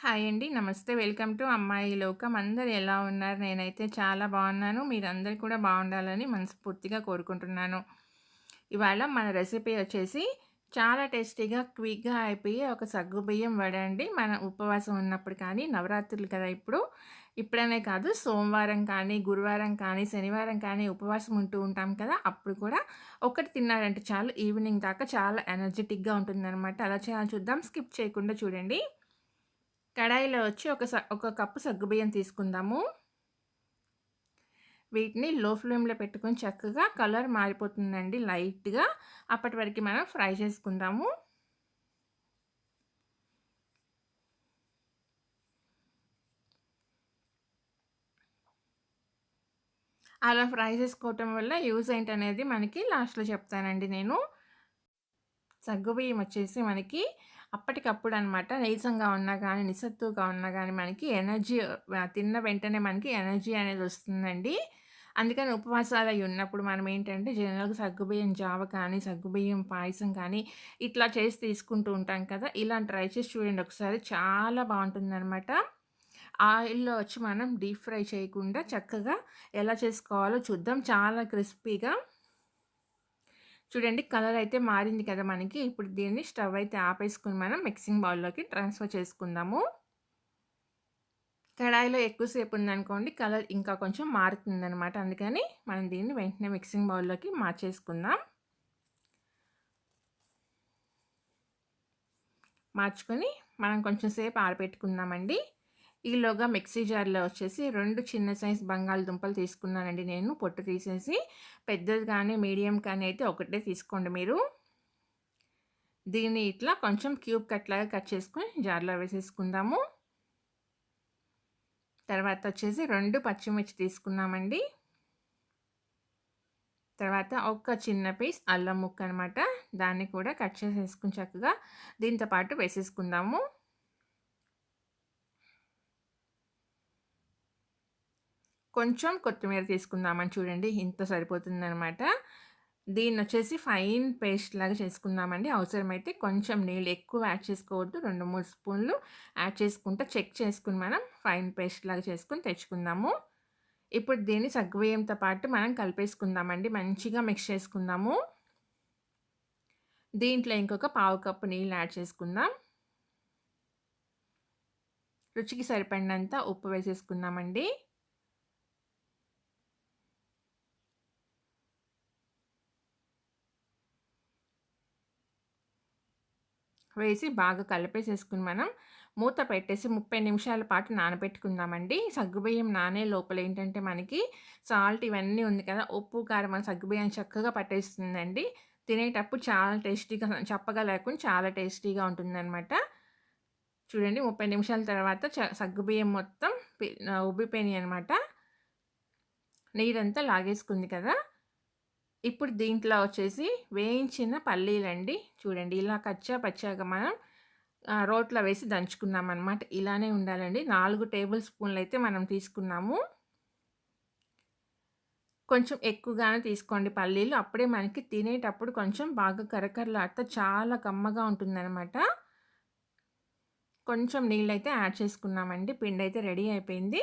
Hi అండి. నమస్తే. Welcome to అమ్మాయి లోకం. అందరూ ఎలా ఉన్నారు? నేనైతే చాలా బాగున్నాను. మీరందరూ కూడా బాగుండాలని మనస్ఫూర్తిగా కోరుకుంటున్నాను. ఇవాళ మన రెసిపీ వచ్చేసి చాలా టేస్టీగా, క్విక్‌గా అయిపోయే ఒక సగ్గుబియ్యం వడ అండి. మన ఉపవాసం ఉన్నప్పుడు కానీ, నవరాత్రులు కదా ఇప్పుడు. ఇప్పుడనే కాదు సోమవారం కానీ, గురువారం కానీ, శనివారం కానీ ఉపవాసం ఉంటూ ఉంటాం కదా! అప్పుడు కూడా ఒకటి తిన్నారంటే చాలు ఈవినింగ్ దాకా చాలా ఎనర్జిటిక్‌గా ఉంటుందనమాట. ఎలా చేయాలో చూద్దాం. స్కిప్ చేయకుండా చూడండి. కడాయిలో వచ్చి ఒక కప్పు సగ్గుబియ్యం తీసుకుందాము. వీటిని లో ఫ్లేమ్‌లో పెట్టుకొని చక్కగా కలర్ మారిపోతుందండి లైట్‌గా. అప్పటి వరకు మనం ఫ్రై చేసుకుందాము. అలా ఫ్రై చేసుకోవటం వల్ల యూజ్ ఏంటనేది మనకి లాస్ట్‌లో చెప్తానండి నేను. సగ్గుబియ్యం వచ్చేసి మనకి అప్పటికప్పుడు అనమాట. నీరసంగా ఉన్నా గానీ, నిస్సత్తువగా ఉన్నా గానీ మనకి ఎనర్జీ తిన్న వెంటనే మనకి ఎనర్జీ అనేది వస్తుందండి. అందుకని ఉపవాసాలయి ఉన్నప్పుడు మనం ఏంటంటే జనరల్‌గా సగ్గుబియ్యం జావ కానీ, సగ్గుబియ్యం పాయసం కానీ ఇట్లా చేసి తీసుకుంటూ ఉంటాం కదా! ఇలా ట్రై చేసి చూడండి ఒకసారి. చాలా బావుంటుందనమాట. ఆయిల్‌లో వచ్చి మనం డీప్ ఫ్రై చేయకుండా చక్కగా ఎలా చేసుకోవాలో చూద్దాం. చాలా క్రిస్పీగా చూడండి కలర్ అయితే మారింది కదా మనకి. ఇప్పుడు దీన్ని స్టవ్ అయితే ఆపేసుకొని మనం మిక్సింగ్ బౌల్‌లోకి ట్రాన్స్‌ఫర్ చేసుకుందాము. కడాయిలో ఎక్కువ సేపు ఉందనుకోండి కలర్ ఇంకా కొంచెం మారుతుందనమాట. అందుకని మనం దీన్ని వెంటనే మిక్సింగ్ బౌల్‌లోకి మార్చేసుకుందాం. మార్చుకొని మనం కొంచెం సేపు ఆరబెట్టుకుందామండి. ఈలోగా మిక్సీ జార్‌లో వచ్చేసి 2 చిన్న సైజ్ బంగాళదుంపలు తీసుకున్నానండి నేను పొట్టు తీసేసి. పెద్దది కానీ, మీడియం కానీ అయితే ఒకటే తీసుకోండి మీరు. దీన్ని ఇట్లా కొంచెం క్యూబ్ కట్‌లాగా కట్ చేసుకొని జార్‌లో వేసేసుకుందాము. తర్వాత వచ్చేసి 2 పచ్చిమిర్చి తీసుకున్నామండి. తర్వాత ఒక చిన్న పీస్ అల్లం ముక్క అనమాట. దాన్ని కూడా కట్ చేసేసుకొని చక్కగా దీంతో పాటు వేసేసుకుందాము. కొంచెం కొత్తిమీర తీసుకుందామని చూడండి. ఇంత సరిపోతుందనమాట. దీన్నొచ్చేసి ఫైన్ పేస్ట్ లాగా చేసుకుందామండి. అవసరమైతే కొంచెం నీళ్ళు ఎక్కువ యాడ్ చేసుకోవద్దు. 2, 3 స్పూన్లు యాడ్ చేసుకుంటా చెక్ చేసుకొని మనం ఫైన్ పేస్ట్ లాగా చేసుకొని తెచ్చుకుందాము. ఇప్పుడు దీన్ని సగ్గుబియ్యంతో పాటు మనం కలిపేసుకుందామండి. మంచిగా మిక్స్ చేసుకుందాము. దీంట్లో ఇంకొక పావు కప్పు నీళ్ళు యాడ్ చేసుకుందాం. రుచికి సరిపడినంత ఉప్పు వేసేసుకుందామండి. వేసి బాగా కలిపేసేసుకొని మనం మూత పెట్టేసి 30 నిమిషాల పాటు నానబెట్టుకుందామండి. సగ్గుబియ్యం నానే లోపల ఏంటంటే మనకి సాల్ట్ ఇవన్నీ ఉంది కదా! ఉప్పు, కారం మన సగ్గుబియ్యం చక్కగా పట్టేస్తుందండి. తినేటప్పుడు చాలా టేస్టీగా చప్పగా లేకుండా చాలా టేస్టీగా ఉంటుందనమాట. చూడండి 30 నిమిషాల తర్వాత సగ్గుబియ్యం మొత్తం ఉబ్బిపోయినాయనమాట. నీరంతా లాగేసుకుంది కదా! ఇప్పుడు దీంట్లో వచ్చేసి వేయించిన పల్లీలండి. చూడండి ఇలా కచ్చా పచ్చాగా మనం రోట్లో వేసి దంచుకున్నామనమాట. ఇలానే ఉండాలండి. 4 టేబుల్ స్పూన్‌లయితే మనం తీసుకున్నాము. కొంచెం ఎక్కువగానే తీసుకోండి పల్లీలు. అప్పుడే మనకి తినేటప్పుడు కొంచెం బాగా కరకరలాడుతా చాలా కమ్మగా ఉంటుందనమాట. కొంచెం నీళ్ళైతే యాడ్ చేసుకున్నామండి. పిండైతే రెడీ అయిపోయింది.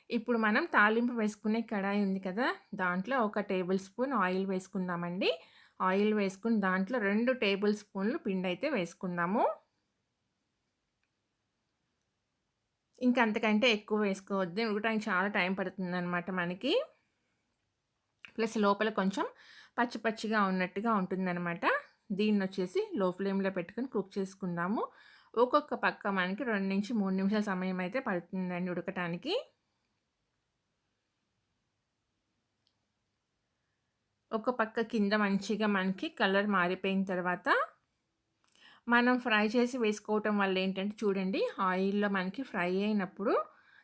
ఇప్పుడు మనం తాలింపు వేసుకునే కడాయి ఉంది కదా! దాంట్లో ఒక టేబుల్ స్పూన్ ఆయిల్ వేసుకుందామండి. ఆయిల్ వేసుకొని దాంట్లో 2 టేబుల్ స్పూన్లు పిండైతే వేసుకుందాము. ఇంక అంతకంటే ఎక్కువ వేసుకోవద్దు. ఉడకడానికి చాలా టైం పడుతుందనమాట మనకి. ప్లస్ లోపల కొంచెం పచ్చి పచ్చిగా ఉన్నట్టుగా ఉంటుందనమాట. దీన్నొచ్చేసి లో ఫ్లేమ్‌లో పెట్టుకొని కుక్ చేసుకుందాము. ఒక్కొక్క పక్క మనకి 2-3 నిమిషాల సమయం అయితే పడుతుందండి ఉడకటానికి. ఒక పక్క కింద మంచిగా మనకి కలర్ మారిపోయిన తర్వాత, మనం ఫ్రై చేసి వేసుకోవటం వల్ల ఏంటంటే చూడండి ఆయిల్‌లో మనకి ఫ్రై అయినప్పుడు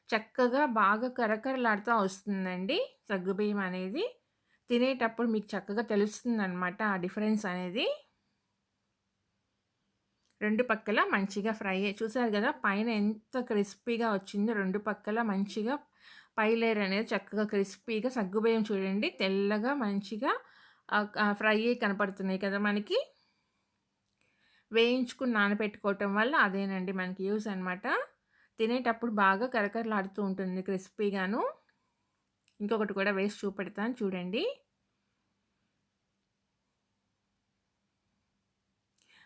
చక్కగా బాగా కరకరలాడుతా వస్తుందండి సగ్గుబియ్యం అనేది. తినేటప్పుడు మీకు చక్కగా తెలుస్తుందనమాట ఆ డిఫరెన్స్ అనేది. 2 పక్కల మంచిగా ఫ్రై చూసారు గదా! పైన ఎంత క్రిస్పీగా వచ్చిందో 2 పక్కల మంచిగా పై లేయర్ అనేది చక్కగా క్రిస్పీగా సగ్గుబియ్యం చూడండి తెల్లగా మంచిగా ఫ్రై అయ్యి కనపడుతున్నాయి కదా మనకి. వేయించుకొని నానబెట్టుకోవటం వల్ల అదేనండి మనకి యూజ్ అనమాట. తినేటప్పుడు బాగా కరకరలాడుతూ ఉంటుంది క్రిస్పీగాను. ఇంకొకటి కూడా వేసి చూపెడతాను చూడండి.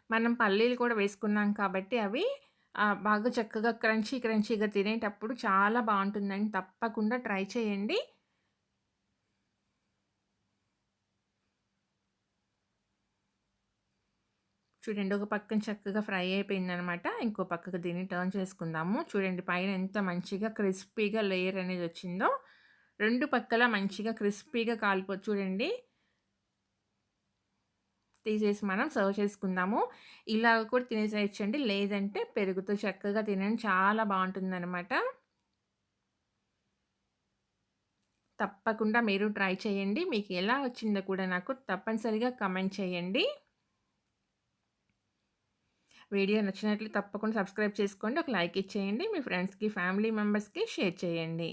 మనం పల్లీలు కూడా వేసుకున్నాం కాబట్టి అవి బాగా చక్కగా క్రంచీగా తినేటప్పుడు చాలా బావుంటుందండి. తప్పకుండా ట్రై చేయండి. చూడండి ఒక పక్కన చక్కగా ఫ్రై అయిపోయిందనమాట. ఇంకో పక్కకు దీన్ని టర్న్ చేసుకుందాము. చూడండి పైన ఎంత మంచిగా క్రిస్పీగా లేయర్ అనేది వచ్చిందో. 2 పక్కల మంచిగా క్రిస్పీగా చూడండి. తీసేసి మనం సర్వ్ చేసుకుందాము. ఇలా కూడా తినేసేయొచ్చండి. లేదంటే పెరుగుతో చక్కగా తినండి. చాలా బావుంటుందనమాట. తప్పకుండా మీరు ట్రై చేయండి. మీకు ఎలా వచ్చిందో కూడా నాకు తప్పనిసరిగా కామెంట్ చేయండి. వీడియో నచ్చినట్లు తప్పకుండా సబ్స్క్రైబ్ చేసుకోండి. ఒక లైక్ ఇచ్చేయండి. మీ ఫ్రెండ్స్‌కి, ఫ్యామిలీ మెంబర్స్‌కి షేర్ చేయండి.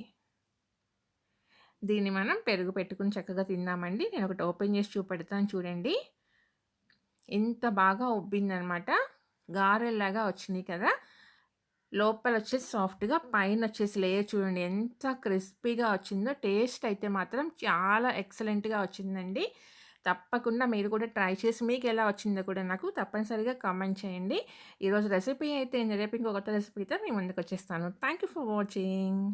దీన్ని మనం పెరుగు పెట్టుకొని చక్కగా తిందామండి. నేనొకటి ఓపెన్ చేసి చూపెడతాను చూడండి. ఎంత బాగా ఉబ్బిందనమాట. గారెల్లాగా వచ్చినియి కదా! లోపలొచ్చేసి సాఫ్ట్‌గా, పైనొచ్చేసి లేయర్ చూడండి ఎంత క్రిస్పీగా వచ్చిందో. టేస్ట్ అయితే మాత్రం చాలా ఎక్సలెంట్‌గా వచ్చిందండి. తప్పకుండా మీరు కూడా ట్రై చేసి మీకెలా వచ్చిందో కూడా నాకు తప్పనిసరిగా కామెంట్ చేయండి. ఈరోజు రెసిపీ అయితే రేపు ఇంకో కొత్త రెసిపీతో మీ ముందుకొచ్చేస్తాను. Thank you for watching.